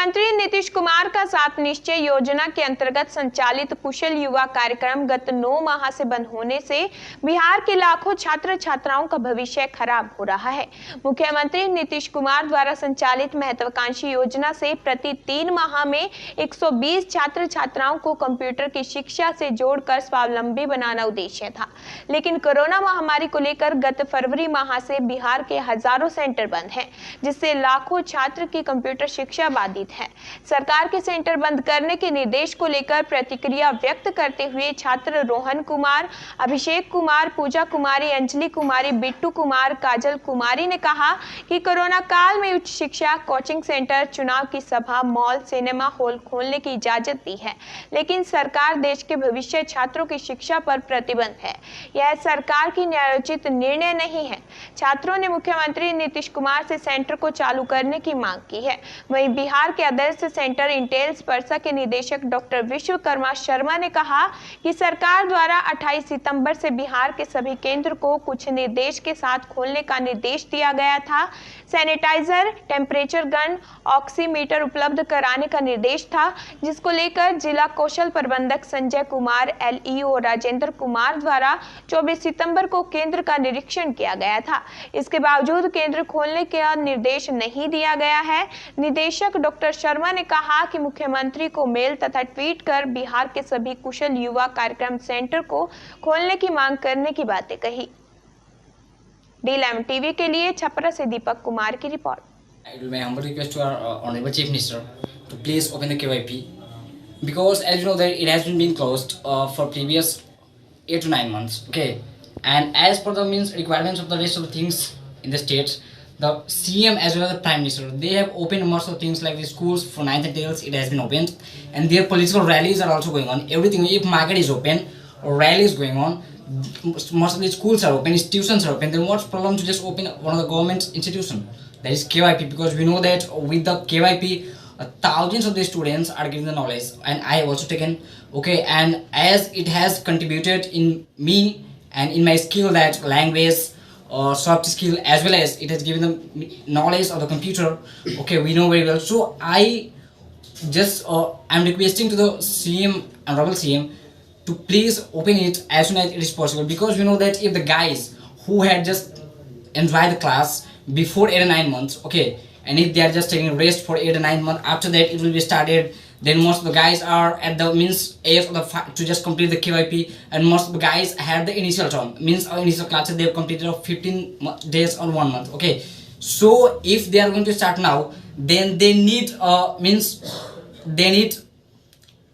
मुख्यमंत्री नीतीश कुमार का 7 निश्चय योजना के अंतर्गत संचालित कुशल युवा कार्यक्रम गत 9 माह से बंद होने से बिहार के लाखों छात्र छात्राओं का भविष्य खराब हो रहा है। मुख्यमंत्री नीतीश कुमार द्वारा संचालित महत्वाकांक्षी योजना से प्रति 3 माह में 120 छात्र छात्राओं को कंप्यूटर की शिक्षा से जोड़कर स्वावलंबी बनाना उद्देश्य था, लेकिन कोरोना महामारी को लेकर गत फरवरी माह से बिहार के हजारों सेंटर बंद हैं, जिससे लाखों छात्र की कंप्यूटर शिक्षा बाधित है। सरकार के सेंटर बंद करने के निर्देश को लेकर प्रतिक्रिया व्यक्त करते हुए छात्र रोहन कुमार, अभिषेक कुमार, पूजा कुमारी, अंजलि कुमारी, बिट्टू कुमार, काजल कुमारी ने कहा कि कोरोना काल में उच्च शिक्षा, कोचिंग सेंटर, चुनाव की सभा, मॉल, सिनेमा हॉल खोलने की इजाजत दी है, लेकिन सरकार देश के भविष्य छात्रों की शिक्षा पर प्रतिबंध है। यह सरकार की न्यायोचित निर्णय नहीं है। छात्रों ने मुख्यमंत्री नीतीश कुमार से सेंटर को चालू करने की मांग की है। वहीं बिहार के आदर्श सेंटर इंटेल्स परसा के निदेशक डॉक्टर विश्वकर्मा शर्मा ने कहा कि सरकार द्वारा 28 सितंबर से बिहार के सभी केंद्र को कुछ निर्देश के साथ खोलने का निर्देश दिया गया था। सैनिटाइजर, टेम्परेचर गन, ऑक्सीमीटर उपलब्ध कराने का निर्देश था, जिसको लेकर जिला कौशल प्रबंधक संजय कुमार, एलईओ राजेंद्र कुमार द्वारा 24 सितंबर को केंद्र का निरीक्षण किया गया था। इसके बावजूद केंद्र खोलने का निर्देश नहीं दिया गया है। निदेशक डॉक्टर शर्मा ने कहा कि मुख्यमंत्री को मेल तथा ट्वीट कर बिहार के सभी कुशल युवा कार्यक्रम सेंटर को खोलने की मांग करने की बातें कही। D11 टीवी के लिए छपरा से दीपक कुमार की report. I will make humble request to our Honorable Chief Minister to please open the KYP, because as you know that it has been closed for previous 8 to 9 months. Okay, and as per the means requirements of the rest of the things in the states, the CM as well as the Prime Minister, they have opened most of the things like the schools for 9th and 10th. It has been opened, and their political rallies are also going on. Everything, if market is open, rally is going on. Most of the schools are open, institutions are open. Then what's problem to just open one of the government institution? That is KYP, because we know that with the KYP, thousands of the students are getting the knowledge, and I have also taken. Okay, and as it has contributed in me and in my skill, that language or soft skill, as well as it has given them knowledge of the computer. Okay, we know very well. So I just I'm requesting to the CM, Honorable CM, to please open it as soon as it is possible, because we know that if the guys who had just enjoyed the class before 8 or 9 months, okay, and if they are just taking rest for 8 or 9 months, after that it will be started, then most of the guys are at the means age of the to just complete the KYP, and most of the guys had the initial term, means initial classes they have completed of 15 days or 1 month. Okay, so if they are going to start now, then they need means they need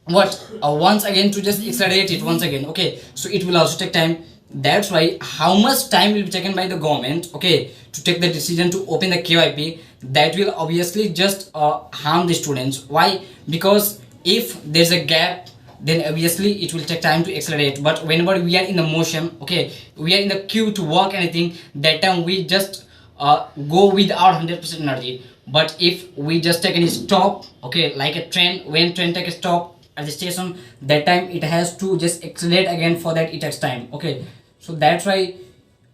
what once again to just accelerate it once again. Okay, so it will also take time. That's why how much time will be taken by the government, okay, to take the decision to open the KYP, that will obviously just harm the students. Why? Because if there's a gap, then obviously it will take time to accelerate. But whenever we are in the motion, okay, we are in the queue to work anything, that time we just go with our 100% energy. But if we just take any stop, okay, like a train, when train take a stop at the station, that time it has to just accelerate again. For that it takes time. Okay, so that's why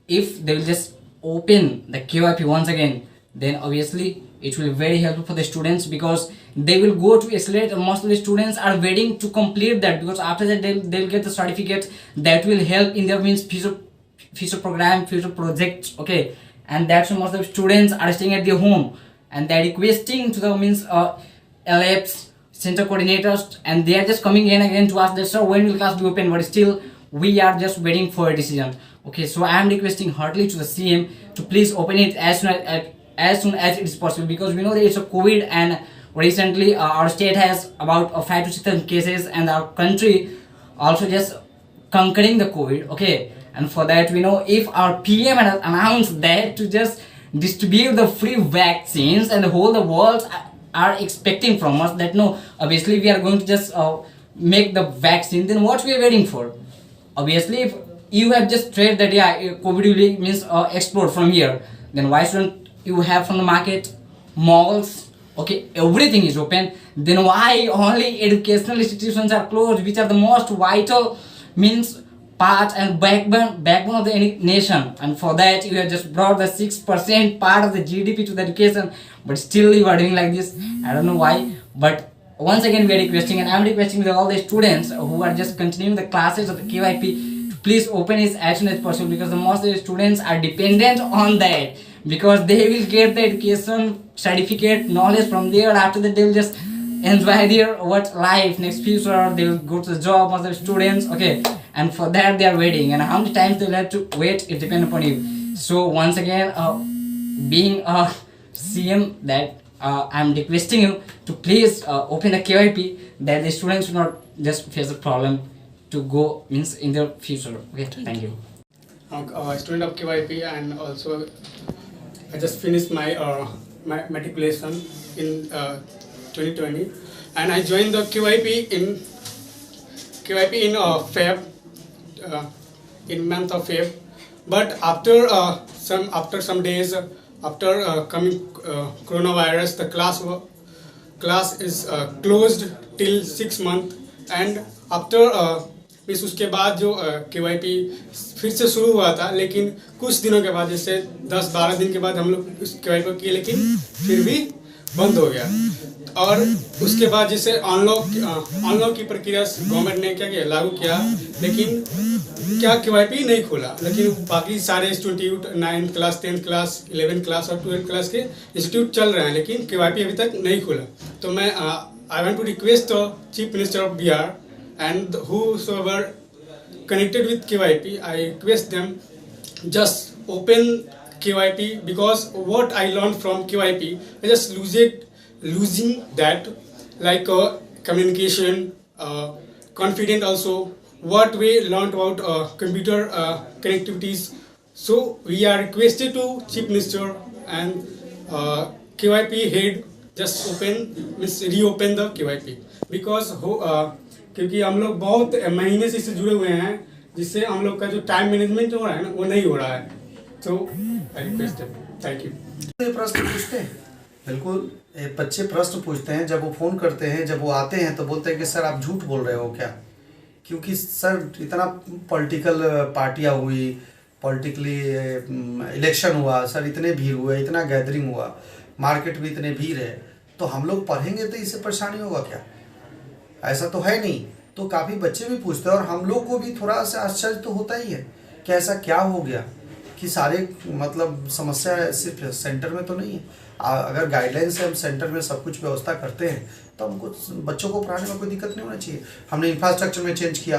if they will just open the KYP once again, then obviously it will be very helpful for the students, because they will go to accelerate, and most of the students are waiting to complete that, because after that they'll get the certificate that will help in their means future program, future projects. Okay, and that's why most of the students are staying at their home, and they're requesting to the means LFs, center coordinators, and they are just coming in again to ask that, sir, when will class be open? But still we are just waiting for a decision. Okay, so I am requesting heartily to the CM to please open it as soon as it is possible, because we know that it's a COVID, and recently our state has about 5 to 6 cases, and our country also just conquering the COVID. Okay, and for that we know if our PM has announced that to just distribute the free vaccines, and the whole the world are expecting from us that no, obviously we are going to just make the vaccine, then what we are waiting for? Obviously if you have just tried that yeah, COVID will means explode from here, then why shouldn't you have from the market, malls, okay, everything is open? Then why only educational institutions are closed, which are the most vital means part and backbone of the nation? And for that you have just brought the 6% part of the GDP to the education, but still you are doing like this. I don't know why, But once again, we are requesting, and I'm requesting with all the students who are just continuing the classes of the KYP to please open it as soon as possible, because the most of the students are dependent on that, because they will get the education certificate knowledge from there. After that, they will just enjoy their what life next future. They will go to the job of the students, okay, and for that they are waiting, and how many times they will have to wait, it depends upon you. So once again, being a CM, that I'm requesting you to please open the KYP, that the students will not just face the problem to go means in their future. Okay, thank you. Student of KYP, and also I just finished my matriculation in 2020, and I joined the KYP in Feb, in month of Feb. But after some days, after coming coronavirus, the class is closed till 6 months, and after फिर उसके बाद जो KYP फिर से शुरू हुआ था, लेकिन कुछ दिनों के बाद, जैसे 10-12 दिन के बाद हम लोग उस KYP किए, लेकिन फिर भी बंद हो गया। और उसके बाद जैसे अनलॉक की प्रक्रिया गवर्नमेंट ने क्या किया, लागू किया, लेकिन क्या KYP नहीं खोला, लेकिन बाकी सारे institute 9th class, 10th class, 11th class और 12th क्लास के इंस्टीट्यूट चल रहे हैं, लेकिन KYP अभी तक नहीं खोला। तो मैं I want to request the chief minister of Bihar and whosoever connected with KYP, I request them just open KYP, because what I learned from KYP, I just losing that, like communication, confident also, what we learned about computer connectivities. So we are requested to Chief Minister and KYP head just reopen the KYP, because क्योंकि हम लोग बहुत महीने से इससे जुड़े हुए हैं, जिससे हम लोग का जो टाइम मैनेजमेंट हो रहा है ना, वो नहीं हो रहा है। तो आई रिक्वेस्ट, थैंक यू। प्रश्न पूछते हैं, बिल्कुल बच्चे प्रश्न पूछते हैं, जब वो फ़ोन करते हैं, जब वो आते हैं तो बोलते हैं कि सर आप झूठ बोल रहे हो क्या, क्योंकि सर इतना पॉलिटिकल पार्टियाँ हुई, पॉलिटिकली इलेक्शन हुआ सर, इतने भीड़ हुए, इतना गैदरिंग हुआ, मार्केट में इतने भीड़ है, तो हम लोग पढ़ेंगे तो इससे परेशानी होगा क्या, ऐसा तो है नहीं। तो काफ़ी बच्चे भी पूछते हैं, और हम लोग को भी थोड़ा सा आश्चर्य तो होता ही है कि ऐसा क्या हो गया कि सारे मतलब समस्या सिर्फ सेंटर में तो नहीं है। अगर गाइडलाइन से हम सेंटर में सब कुछ व्यवस्था करते हैं तो हमको बच्चों को पढ़ाने में कोई दिक्कत नहीं होना चाहिए। हमने इंफ्रास्ट्रक्चर में चेंज किया,